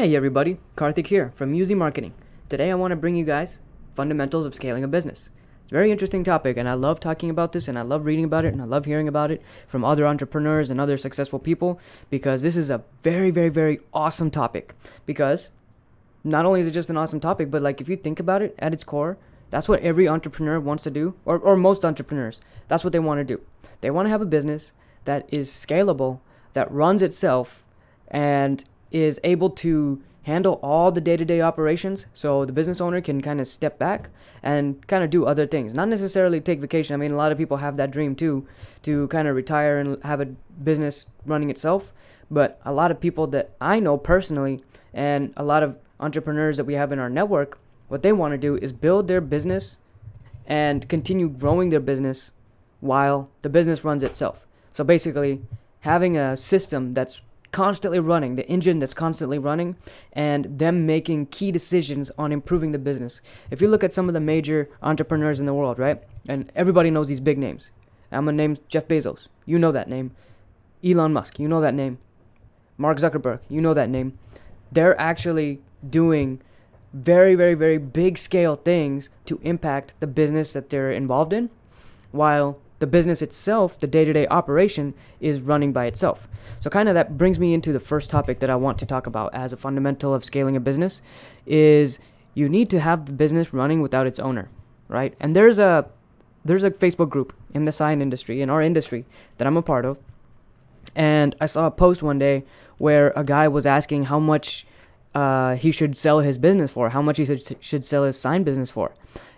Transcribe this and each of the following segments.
Hey everybody, Karthik here from UZ Marketing. Today I want to bring you guys fundamentals of scaling a business. It's a very interesting topic and I love talking about this and I love reading about it and I love hearing about it from other entrepreneurs and other successful people because this is a very awesome topic. Because not only is it just an awesome topic, but like if you think about it at its core, that's what every entrepreneur wants to do, or most entrepreneurs. That's what they want to do. They want to have a business that is scalable, that runs itself, and is able to handle all the day-to-day operations so the business owner can kind of step back and kind of do other things, not necessarily take vacation. I mean, a lot of people have that dream too, to kind of retire and have a business running itself. But a lot of people that I know personally and a lot of entrepreneurs that we have in our network, what they want to do is build their business and continue growing their business while the business runs itself. So basically having a system that's constantly running, the engine that's constantly running, and them making key decisions on improving the business. If you look at some of the major entrepreneurs in the world, right? And everybody knows these big names. I'm going to name Jeff Bezos. You know that name. Elon Musk. You know that name. Mark Zuckerberg. You know that name. They're actually doing very big scale things to impact the business that they're involved in, while the business itself, the day-to-day operation, is running by itself. So kind of that brings me into the first topic that I want to talk about as a fundamental of scaling a business is you need to have the business running without its owner, right? And there's a Facebook group in the sign industry, in our industry, that I'm a part of. And I saw a post one day where a guy was asking how much he should sell his business for, how much he should sell his sign business for.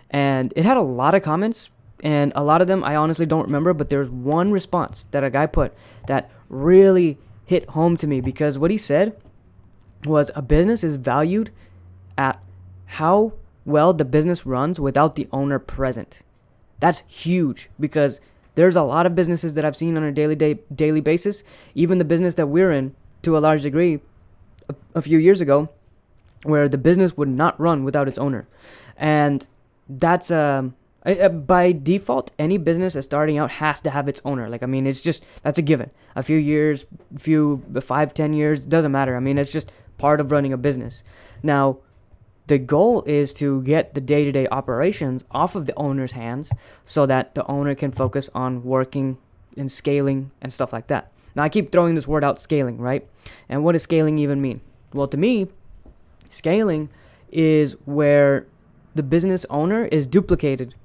And it had a lot of comments, and a lot of them I honestly don't remember, but there's one response that a guy put that really hit home to me, because what he said was a business is valued at how well the business runs without the owner present. That's huge, because there's a lot of businesses that I've seen on a daily basis, even the business that we're in to a large degree a few years ago, where the business would not run without its owner. And that's by default, any business that's starting out has to have its owner. Like, I mean, it's just, that's a given. A few years, 5-10 years, doesn't matter. I mean, it's just part of running a business. Now, the goal is to get the day-to-day operations off of the owner's hands so that the owner can focus on working and scaling and stuff like that. Now, I keep throwing this word out, scaling, right? And what does scaling even mean? Well, to me, scaling is where the business owner is duplicated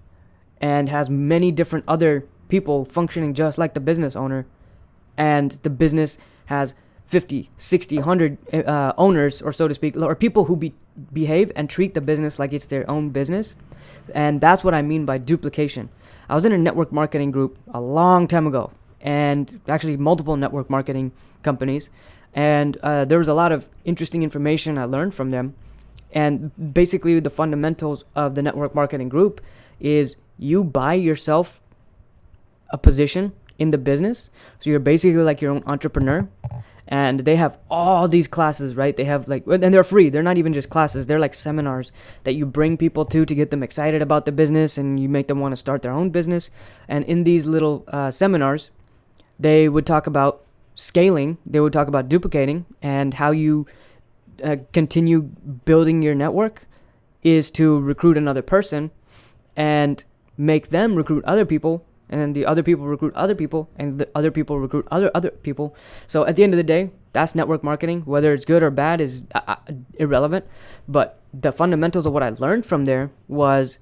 and has many different other people functioning just like the business owner, and the business has 50, 60, 100 owners, or so to speak, or people who behave and treat the business like it's their own business. And that's what I mean by duplication. I was in a network marketing group a long time ago, and actually multiple network marketing companies, and there was a lot of interesting information I learned from them. And basically the fundamentals of the network marketing group is you buy yourself a position in the business. So you're basically like your own entrepreneur. And they have all these classes, right? They have and they're free. They're not even just classes. They're like seminars that you bring people to get them excited about the business, and you make them want to start their own business. And in these little seminars, they would talk about scaling. They would talk about duplicating, and how you continue building your network is to recruit another person and make them recruit other people, and then the other people recruit other people, and the other people recruit other people. So at the end of the day, that's network marketing. Whether it's good or bad is irrelevant. But the fundamentals of what I learned from there was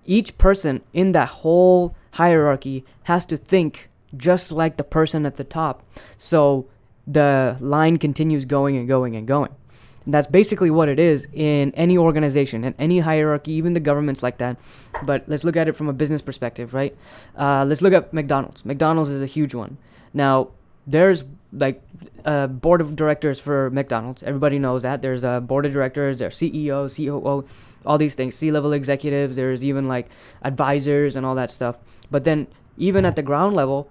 each person in that whole hierarchy has to think just like the person at the top. So the line continues going and going and going. And that's basically what it is in any organization and any hierarchy, even the government's like that. But let's look at it from a business perspective, right? Let's look at McDonald's. McDonald's is a huge one. Now, there's like a board of directors for McDonald's. Everybody knows that. There's a board of directors, there's CEO, COO, all these things, C-level executives. There's even like advisors and all that stuff. But then even at the ground level,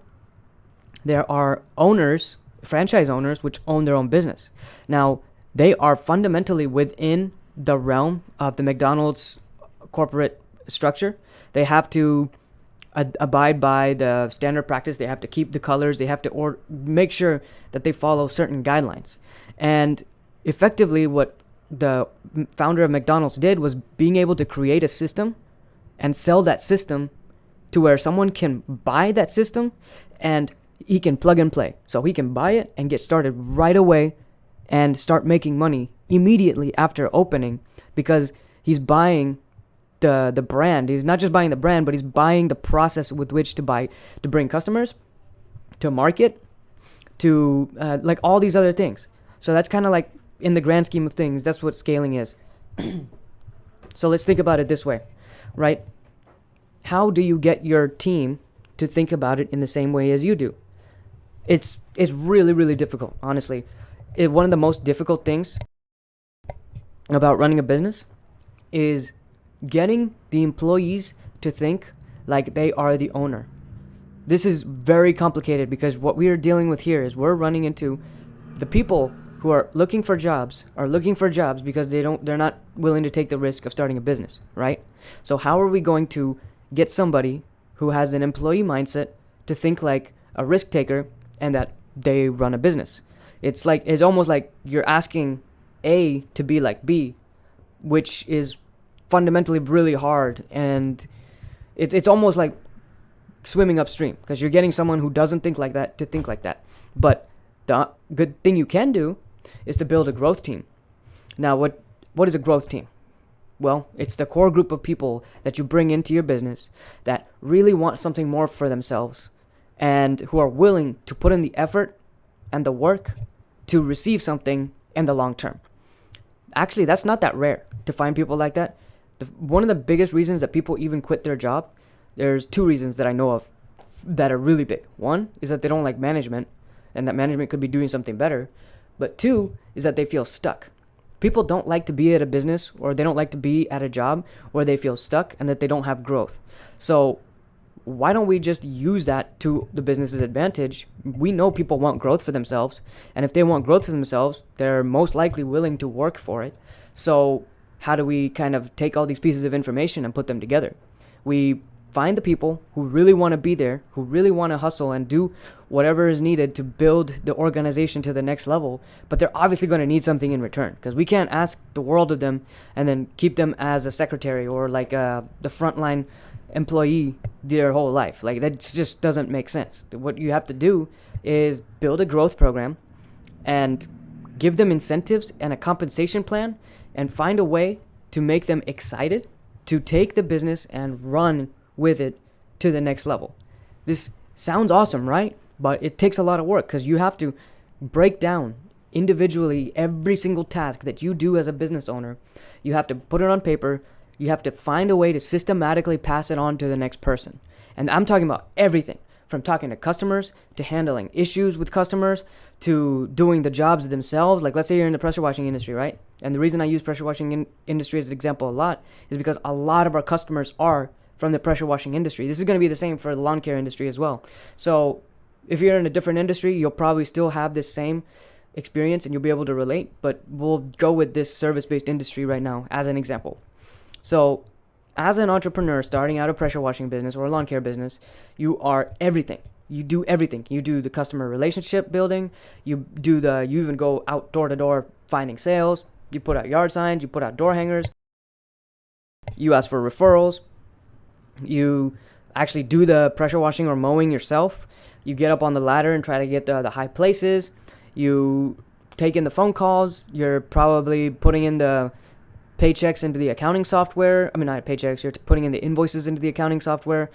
there are owners, franchise owners, which own their own business. Now, they are fundamentally within the realm of the McDonald's corporate structure. They have to abide by the standard practice. They have to keep the colors. They have to make sure that they follow certain guidelines. And Effectively, what the founder of McDonald's did was being able to create a system and sell that system to where someone can buy that system and he can plug and play. So he can buy it and get started right away and start making money immediately after opening, because he's buying the brand. He's not just buying the brand, but he's buying the process with which to bring customers, to market, to like all these other things. So that's kind of like, in the grand scheme of things, that's what scaling is. So let's think about it this way, right? How do you get your team to think about it in the same way as you do? It's really, really difficult, honestly. One of the most difficult things about running a business is getting the employees to think like they are the owner. This is very complicated, because what we are dealing with here is we're running into the people who are looking for jobs because they're not willing to take the risk of starting a business, right? So how are we going to get somebody who has an employee mindset to think like a risk taker and that they run a business? It's almost like you're asking A to be like B, which is fundamentally really hard, and it's almost like swimming upstream, because you're getting someone who doesn't think like that to think like that. But the good thing you can do is to build a growth team. Now, what is a growth team? Well, it's the core group of people that you bring into your business that really want something more for themselves and who are willing to put in the effort and the work to receive something in the long term. Actually, that's not that rare to find people like that. One of the biggest reasons that people even quit their job, there's two reasons that I know of that are really big. One is that they don't like management, and that management could be doing something better. But two is that they feel stuck. People don't like to be at a business, or they don't like to be at a job where they feel stuck and that they don't have growth. So why don't we just use that to the business's advantage? We know people want growth for themselves, and if they want growth for themselves, they're most likely willing to work for it. So how do we kind of take all these pieces of information and put them together? We find the people who really want to be there, who really want to hustle and do whatever is needed to build the organization to the next level, but they're obviously going to need something in return, because we can't ask the world of them and then keep them as a secretary or like the frontline employee their whole life. Like, that just doesn't make sense. What you have to do is build a growth program and give them incentives and a compensation plan, and find a way to make them excited to take the business and run with it to the next level. This sounds awesome, right? But it takes a lot of work, because you have to break down individually every single task that you do as a business owner. You have to put it on paper. You have to find a way to systematically pass it on to the next person. And I'm talking about everything from talking to customers, to handling issues with customers, to doing the jobs themselves. Like, let's say you're in the pressure washing industry, right? And the reason I use pressure washing industry as an example a lot is because a lot of our customers are from the pressure washing industry. This is going to be the same for the lawn care industry as well. So if you're in a different industry, you'll probably still have this same experience and you'll be able to relate, but we'll go with this service-based industry right now as an example. So as an entrepreneur starting out a pressure washing business or a lawn care business, you are everything. You do everything. You do the customer relationship building. You even go out door to door finding sales. You put out yard signs. You put out door hangers. You ask for referrals. You actually do the pressure washing or mowing yourself. You get up on the ladder and try to get the high places. You take in the phone calls. You're probably putting in the paychecks into the accounting software. I mean, not paychecks. You're putting in the invoices into the accounting software.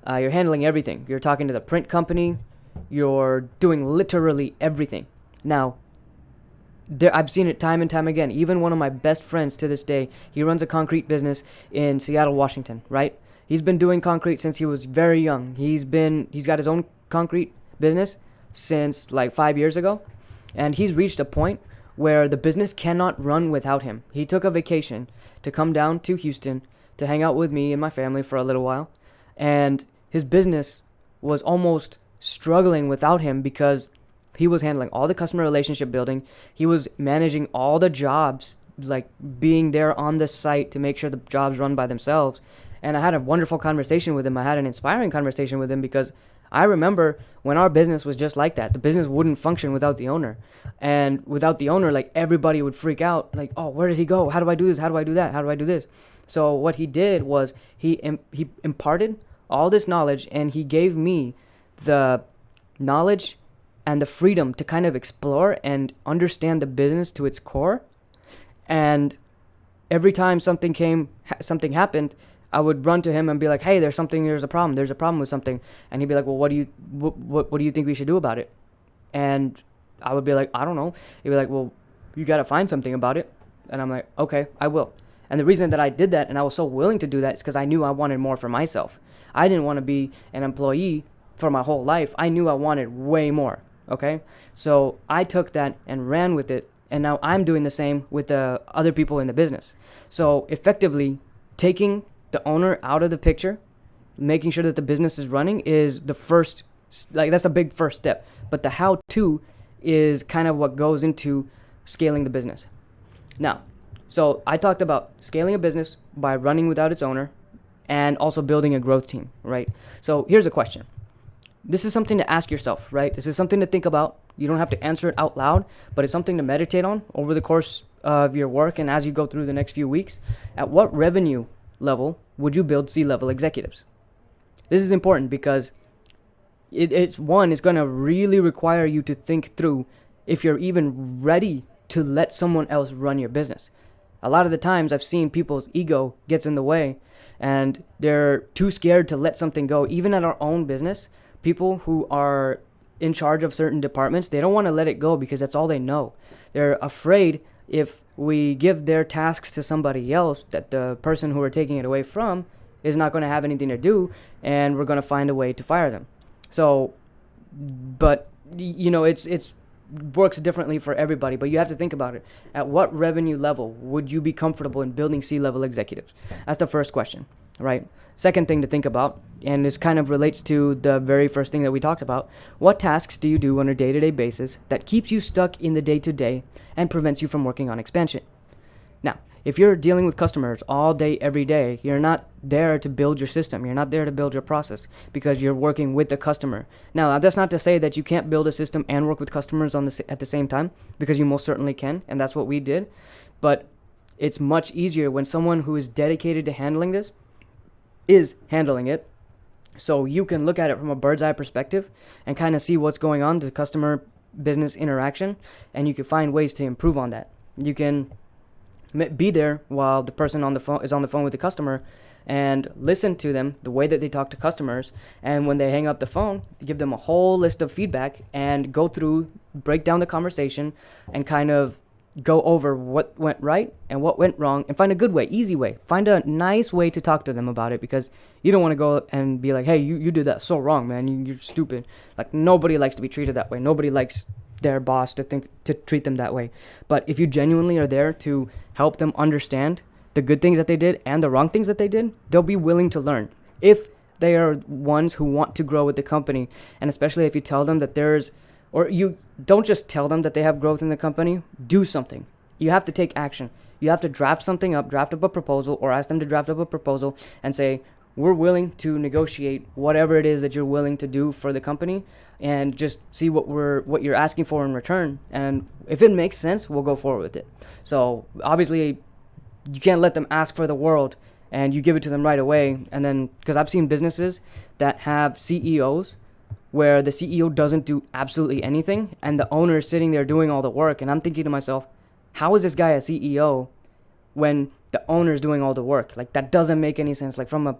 You're handling everything. You're talking to the print company. You're doing literally everything. Now, I've seen it time and time again. Even one of my best friends to this day, he runs a concrete business in Seattle, Washington, right? He's been doing concrete since he was very young. He's got his own concrete business since like 5 years ago. And he's reached a point where the business cannot run without him. He took a vacation to come down to Houston to hang out with me and my family for a little while. And his business was almost struggling without him because he was handling all the customer relationship building. He was managing all the jobs, like being there on the site to make sure the jobs run by themselves. And I had a wonderful conversation with him. I had an inspiring conversation with him because I remember when our business was just like that. The business wouldn't function without the owner. And without the owner, like, everybody would freak out. Like, oh, where did he go? How do I do this? How do I do that? How do I do this? So what he did was he imparted all this knowledge, and he gave me the knowledge and the freedom to kind of explore and understand the business to its core. And every time something happened, I would run to him and be like, hey, there's a problem with something. And he'd be like, well, what do you think we should do about it? And I would be like, I don't know. He'd be like, well, you got to find something about it. And I'm like, okay, I will. And the reason that I did that and I was so willing to do that is because I knew I wanted more for myself. I didn't want to be an employee for my whole life. I knew I wanted way more. Okay. So I took that and ran with it. And now I'm doing the same with the other people in the business. So effectively taking the owner out of the picture, making sure that the business is running is the first, like, that's a big first step. But the how to is kind of what goes into scaling the business. Now, so I talked about scaling a business by running without its owner and also building a growth team, right? So here's a question. This is something to ask yourself, right? This is something to think about. You don't have to answer it out loud, but it's something to meditate on over the course of your work and as you go through the next few weeks. At what revenue level would you build C-level executives? This is important because it's going to really require you to think through if you're even ready to let someone else run your business. A lot of the times I've seen people's ego gets in the way and they're too scared to let something go. Even at our own business, people who are in charge of certain departments, they don't want to let it go because that's all they know. They're afraid if we give their tasks to somebody else that the person who we're taking it away from is not going to have anything to do and we're going to find a way to fire them. So, but it's works differently for everybody, but you have to think about it. At what revenue level would you be comfortable in building C-level executives? That's the first question, right? Second thing to think about, and this kind of relates to the very first thing that we talked about, what tasks do you do on a day-to-day basis that keeps you stuck in the day-to-day and prevents you from working on expansion? Now, if you're dealing with customers all day, every day, you're not there to build your system. You're not there to build your process because you're working with the customer. Now, that's not to say that you can't build a system and work with customers at the same time, because you most certainly can, and that's what we did. But it's much easier when someone who is dedicated to handling this is handling it. So you can look at it from a bird's eye perspective and kind of see what's going on, the customer business interaction, and you can find ways to improve on that. You can be there while the person on the phone is on the phone with the customer and listen to them, the way that they talk to customers, and when they hang up the phone, give them a whole list of feedback and go through, break down the conversation and kind of go over what went right and what went wrong and find a good way, easy way. Find a nice way to talk to them about it, because you don't want to go and be like, hey, you did that so wrong, man. You're stupid. Like, nobody likes to be treated that way. Nobody likes their boss to treat them that way. But if you genuinely are there to help them understand the good things that they did and the wrong things that they did, they'll be willing to learn. If they are ones who want to grow with the company, and especially if you tell them that or you don't just tell them that they have growth in the company, do something. You have to take action. You have to draft up a proposal, or ask them to draft up a proposal and say, we're willing to negotiate whatever it is that you're willing to do for the company, and just see what you're asking for in return. And if it makes sense, we'll go forward with it. So obviously you can't let them ask for the world and you give it to them right away. And then, because I've seen businesses that have CEOs where the CEO doesn't do absolutely anything and the owner is sitting there doing all the work. And I'm thinking to myself, how is this guy a CEO when the owner is doing all the work? Like, that doesn't make any sense. Like, from a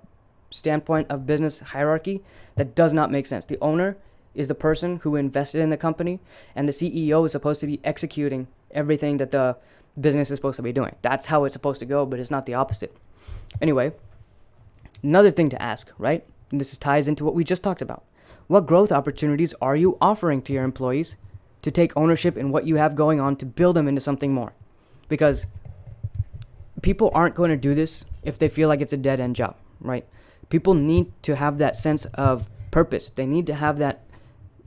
standpoint of business hierarchy, that does not make sense. The owner is the person who invested in the company, and the CEO is supposed to be executing everything that the business is supposed to be doing. That's how it's supposed to go, but it's not the opposite. Anyway, another thing to ask, right? And this ties into what we just talked about. What growth opportunities are you offering to your employees to take ownership in what you have going on to build them into something more? Because people aren't going to do this if they feel like it's a dead-end job, right? People need to have that sense of purpose. They need to have that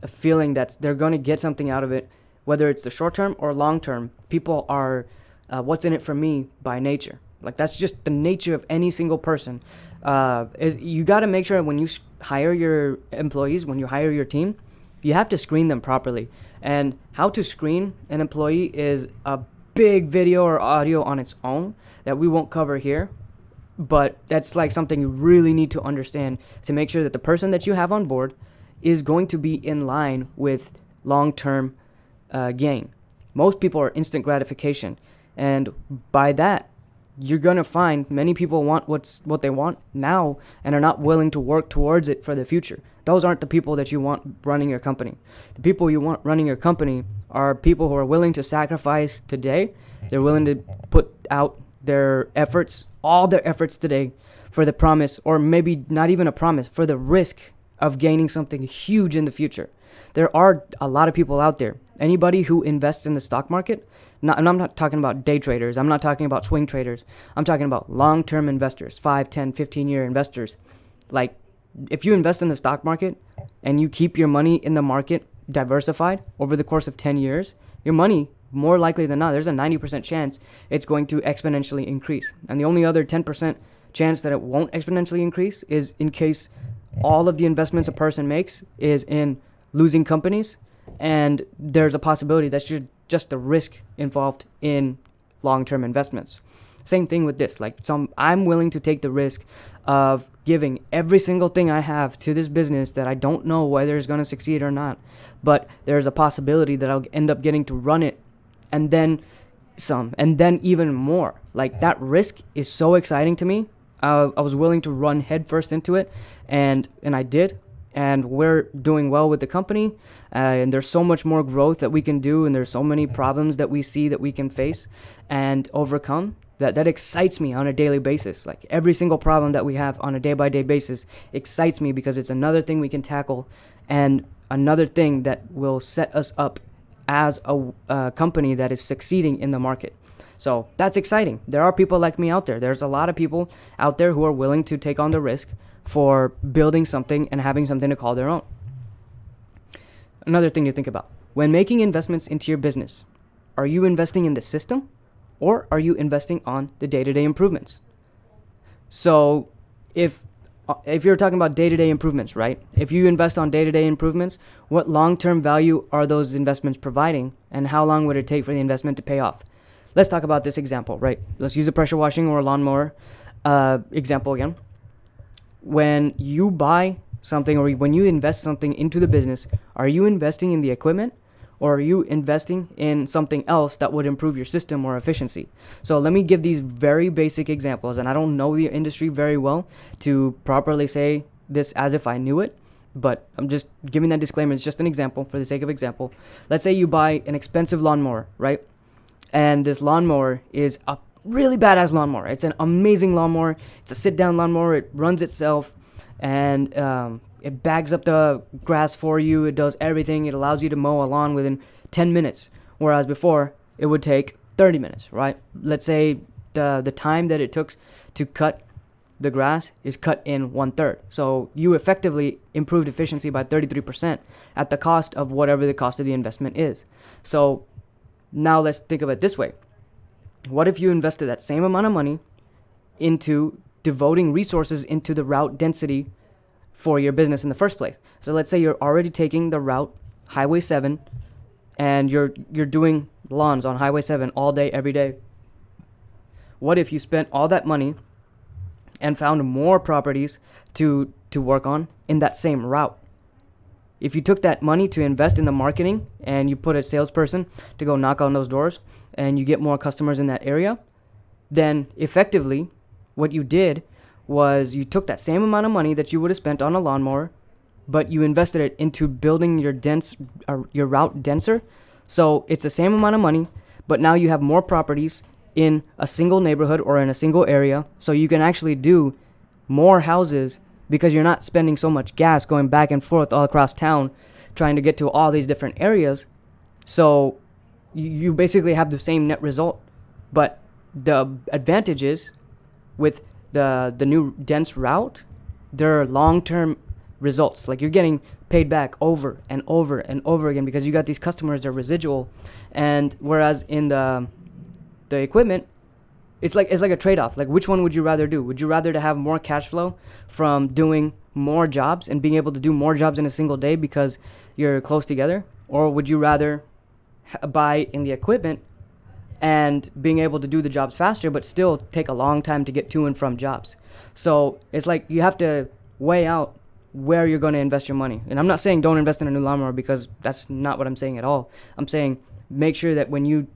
feeling that they're going to get something out of it, whether it's the short term or long term. People are what's in it for me by nature. Like, that's just the nature of any single person. You got to make sure when you hire your employees, when you hire your team, you have to screen them properly. And how to screen an employee is a big video or audio on its own that we won't cover here. But that's like something you really need to understand to make sure that the person that you have on board is going to be in line with long-term gain. Most people are instant gratification. And by that, you're going to find many people want what they want now and are not willing to work towards it for the future. Those aren't the people that you want running your company. The people you want running your company are people who are willing to sacrifice today. They're willing to put out their efforts, all their efforts today for the promise, or maybe not even a promise, for the risk of gaining something huge in the future. There are a lot of people out there. Anybody who invests in the stock market, and I'm not talking about day traders, I'm not talking about swing traders, I'm talking about long-term investors, 5, 10, 15-year investors. Like, if you invest in the stock market and you keep your money in the market diversified over the course of 10 years, your money, more likely than not, there's a 90% chance it's going to exponentially increase. And the only other 10% chance that it won't exponentially increase is in case all of the investments a person makes is in losing companies, and there's a possibility that's just the risk involved in long-term investments. Same thing with this. I'm willing to take the risk of giving every single thing I have to this business that I don't know whether it's going to succeed or not, but there's a possibility that I'll end up getting to run it, and then some, and then even more. Like, that risk is so exciting to me. I was willing to run headfirst into it, and I did. And we're doing well with the company, and there's so much more growth that we can do, and there's so many problems that we see that we can face and overcome that excites me on a daily basis. Like, every single problem that we have on a day-by-day basis excites me because it's another thing we can tackle and another thing that will set us up as a company that is succeeding in the market. So that's exciting. There are people like me out there. There's a lot of people out there who are willing to take on the risk for building something and having something to call their own. Another thing to think about. When making investments into your business, are you investing in the system or are you investing on the day-to-day improvements? So if you're talking about day-to-day improvements, right? If you invest on day-to-day improvements, what long-term value are those investments providing, and how long would it take for the investment to pay off? Let's talk about this example, right? Let's use a pressure washing or a lawnmower example again. When you buy something or when you invest something into the business, are you investing in the equipment or are you investing in something else that would improve your system or efficiency? So let me give these very basic examples, and I don't know the industry very well to properly say this as if I knew it, but I'm just giving that disclaimer. It's just an example for the sake of example. Let's say you buy an expensive lawnmower, right? And this lawnmower is a really badass lawnmower. It's an amazing lawnmower. It's a sit-down lawnmower. It runs itself, and it bags up the grass for you. It does everything. It allows you to mow a lawn within 10 minutes, whereas before it would take 30 minutes, right? Let's say the time that it took to cut the grass is cut in 1/3. So you effectively improved efficiency by 33% at the cost of whatever the cost of the investment is. So now let's think of it this way. What if you invested that same amount of money into devoting resources into the route density for your business in the first place? So let's say you're already taking the route Highway 7 and you're doing lawns on Highway 7 all day, every day. What if you spent all that money and found more properties to work on in that same route? If you took that money to invest in the marketing and you put a salesperson to go knock on those doors and you get more customers in that area, then effectively what you did was you took that same amount of money that you would have spent on a lawnmower, but you invested it into building your route denser. So it's the same amount of money, but now you have more properties in a single neighborhood or in a single area, so you can actually do more houses because you're not spending so much gas going back and forth all across town trying to get to all these different areas. So you basically have the same net result, but the advantage is with the new dense route, there are long-term results. Like, you're getting paid back over and over and over again because you got these customers that are residual. And whereas in the equipment, it's like a trade-off. Like, which one would you rather do? Would you rather to have more cash flow from doing more jobs and being able to do more jobs in a single day because you're close together, or would you rather buy in the equipment and being able to do the jobs faster but still take a long time to get to and from jobs? So it's like you have to weigh out where you're going to invest your money. And I'm not saying don't invest in a new lawnmower, because that's not what I'm saying at all. I'm saying make sure that when you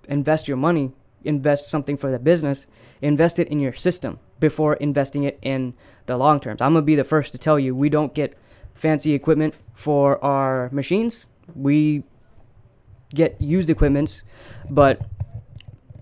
invest your money, invest something for the business, invest it in your system before investing it in the long terms. I'm going to be the first to tell you, we don't get fancy equipment for our machines. We get used equipments, but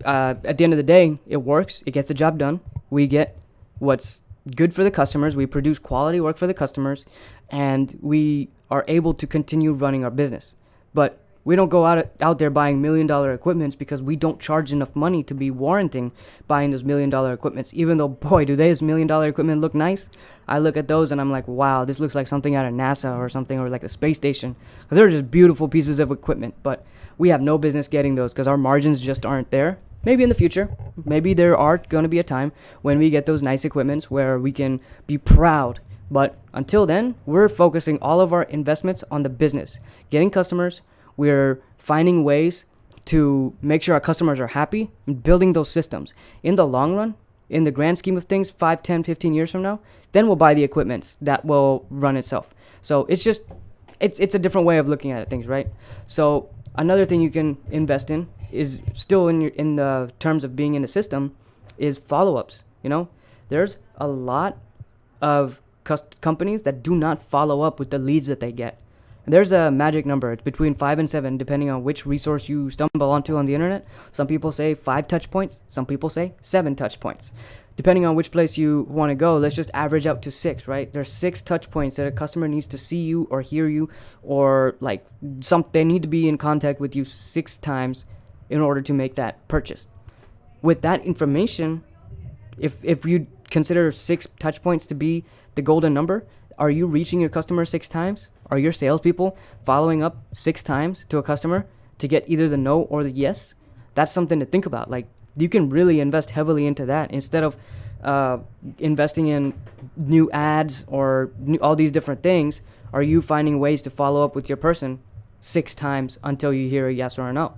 at the end of the day, it works. It gets the job done. We get what's good for the customers. We produce quality work for the customers, and we are able to continue running our business. But we don't go out there buying $1 million equipments, because we don't charge enough money to be warranting buying those $1 million equipments. Even though, boy, do those $1 million equipment look nice. I look at those and I'm like, wow, this looks like something out of NASA or something, or like a space station, because they're just beautiful pieces of equipment. But we have no business getting those because our margins just aren't there. Maybe in the future, maybe there are going to be a time when we get those nice equipments where we can be proud. But until then, we're focusing all of our investments on the business, getting customers. We're finding ways to make sure our customers are happy and building those systems. In the long run, in the grand scheme of things, 5, 10, 15 years from now, then we'll buy the equipment that will run itself. So it's a different way of looking at things, right? So another thing you can invest in is still in the terms of being in the system is follow-ups. There's a lot of companies that do not follow up with the leads that they get. There's a magic number. It's between 5 and 7, depending on which resource you stumble onto on the internet. Some people say 5 touch points. Some people say 7 touch points. Depending on which place you want to go, let's just average out to 6, right? There's 6 touch points that a customer needs to see you or hear you, or they need to be in contact with you 6 times in order to make that purchase. With that information, if you consider 6 touch points to be the golden number, are you reaching your customer 6 times? Are your salespeople following up 6 times to a customer to get either the no or the yes? That's something to think about. Like, you can really invest heavily into that instead of investing in new ads or all these different things. Are you finding ways to follow up with your person 6 times until you hear a yes or a no?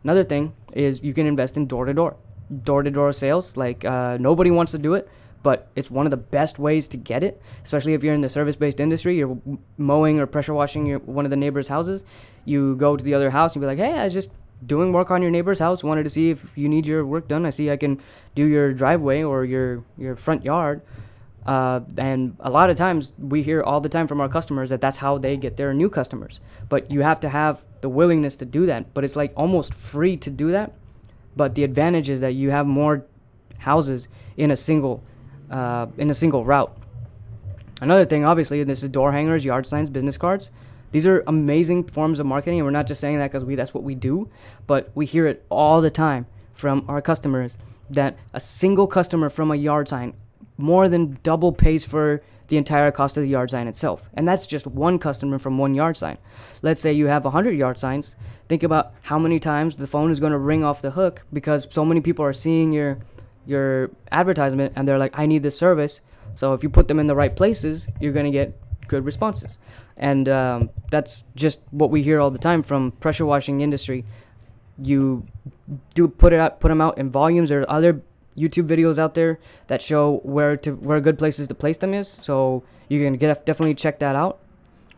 Another thing is you can invest in door-to-door sales. Nobody wants to do it, but it's one of the best ways to get it, especially if you're in the service-based industry. You're mowing or pressure washing one of the neighbors' houses. You go to the other house and be like, hey, I was just doing work on your neighbor's house. Wanted to see if you need your work done. I see I can do your driveway or your front yard. And a lot of times we hear all the time from our customers that that's how they get their new customers. But you have to have the willingness to do that. But it's like almost free to do that. But the advantage is that you have more houses in a single route. Another thing, obviously, this is door hangers, yard signs, business cards. These are amazing forms of marketing, and we're not just saying that because that's what we do, but we hear it all the time from our customers that a single customer from a yard sign more than double pays for the entire cost of the yard sign itself. And that's just one customer from one yard sign. Let's say you have 100 yard signs. Think about how many times the phone is going to ring off the hook because so many people are seeing your advertisement and they're like, I need this service. So if you put them in the right places, you're going to get good responses. And that's just what we hear all the time from pressure washing industry. You do put them out in volumes. There are other YouTube videos out there that show where good places to place them is. So you can definitely check that out.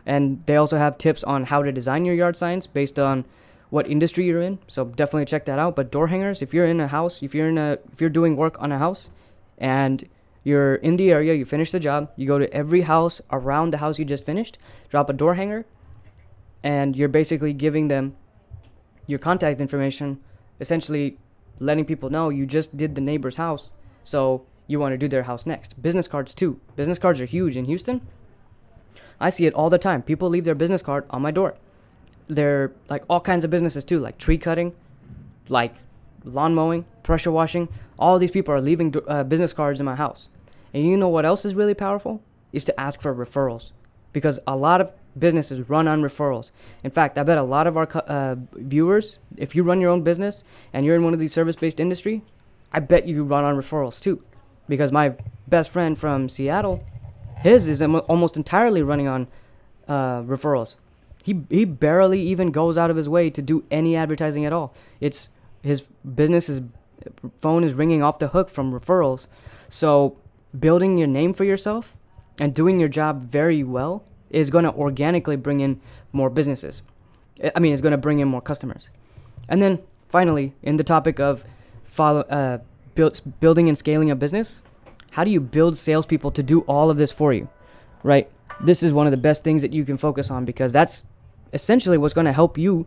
And they also have tips on how to design your yard signs based on what industry you're in. So definitely check that out. But door hangers, if you're in a house, if you're doing work on a house and you're in the area, you finish the job, you go to every house around the house you just finished, drop a door hanger, and you're basically giving them your contact information, essentially letting people know you just did the neighbor's house, so you want to do their house next. Business cards too. Business cards are huge in Houston. I see it all the time. People leave their business card on my door. They're like all kinds of businesses too, like tree cutting, like lawn mowing, pressure washing. All these people are leaving business cards in my house. And you know what else is really powerful? Is to ask for referrals. Because a lot of businesses run on referrals. In fact, I bet a lot of our viewers, if you run your own business and you're in one of these service-based industry, I bet you run on referrals too, because my best friend from Seattle, his is almost entirely running on referrals. He barely even goes out of his way to do any advertising at all. It's his business, his phone is ringing off the hook from referrals. So building your name for yourself and doing your job very well is going to organically bring in more businesses. I mean, it's going to bring in more customers. And then finally, in the topic of building and scaling a business, how do you build salespeople to do all of this for you, right? This is one of the best things that you can focus on, because that's essentially what's going to help you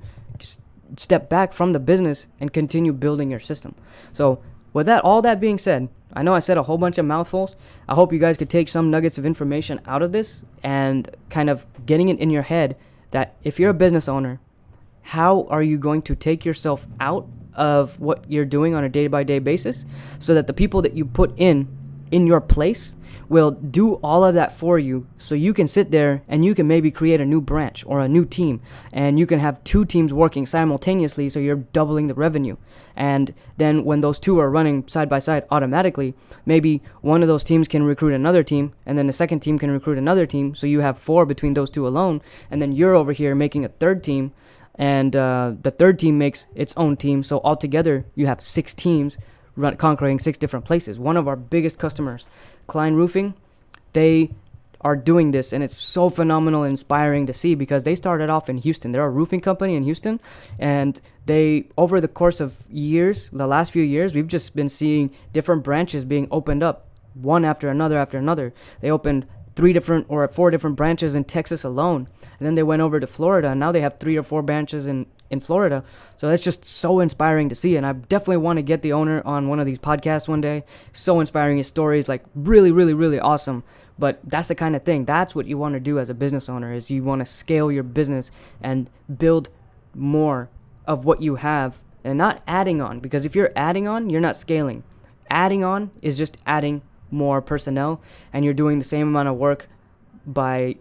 step back from the business and continue building your system. So with that, all that being said, I know I said a whole bunch of mouthfuls. I hope you guys could take some nuggets of information out of this and kind of getting it in your head that if you're a business owner, how are you going to take yourself out of what you're doing on a day-by-day basis so that the people that you put in your place will do all of that for you, so you can sit there and you can maybe create a new branch or a new team, and you can have two teams working simultaneously, so you're doubling the revenue. And then when those two are running side by side automatically, maybe one of those teams can recruit another team, and then the second team can recruit another team, so you have 4 between those two alone, and then you're over here making a third team, and the third team makes its own team, so altogether you have 6 teams conquering 6 different places. One of our biggest customers, Klein Roofing, they are doing this, and it's so phenomenal and inspiring to see, because they started off in Houston. They're a roofing company in Houston, and they, over the course of years, the last few years, we've just been seeing different branches being opened up, one after another. They opened 4 different branches in Texas alone, and then they went over to Florida, and now they have 3 or 4 branches in Florida. So that's just so inspiring to see, and I definitely want to get the owner on one of these podcasts one day. So inspiring, his story is like really, really, really awesome. But that's the kind of thing, that's what you want to do as a business owner, is you want to scale your business and build more of what you have and not adding on, because if you're adding on, you're not scaling. Adding on is just adding more personnel, and you're doing the same amount of work by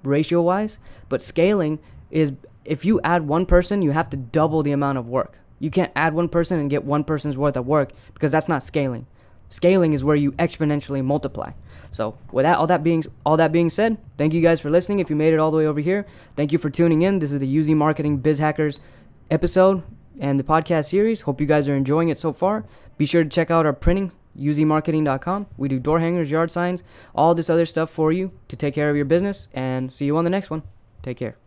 ratio wise. But scaling is, if you add one person, you have to double the amount of work. You can't add one person and get one person's worth of work, because that's not scaling. Scaling is where you exponentially multiply. So with that, all that being said, thank you guys for listening. If you made it all the way over here, thank you for tuning in. This is the UZ Marketing Biz Hackers episode and the podcast series. Hope you guys are enjoying it so far. Be sure to check out our printing, uzmarketing.com. We do door hangers, yard signs, all this other stuff for you to take care of your business, and see you on the next one. Take care.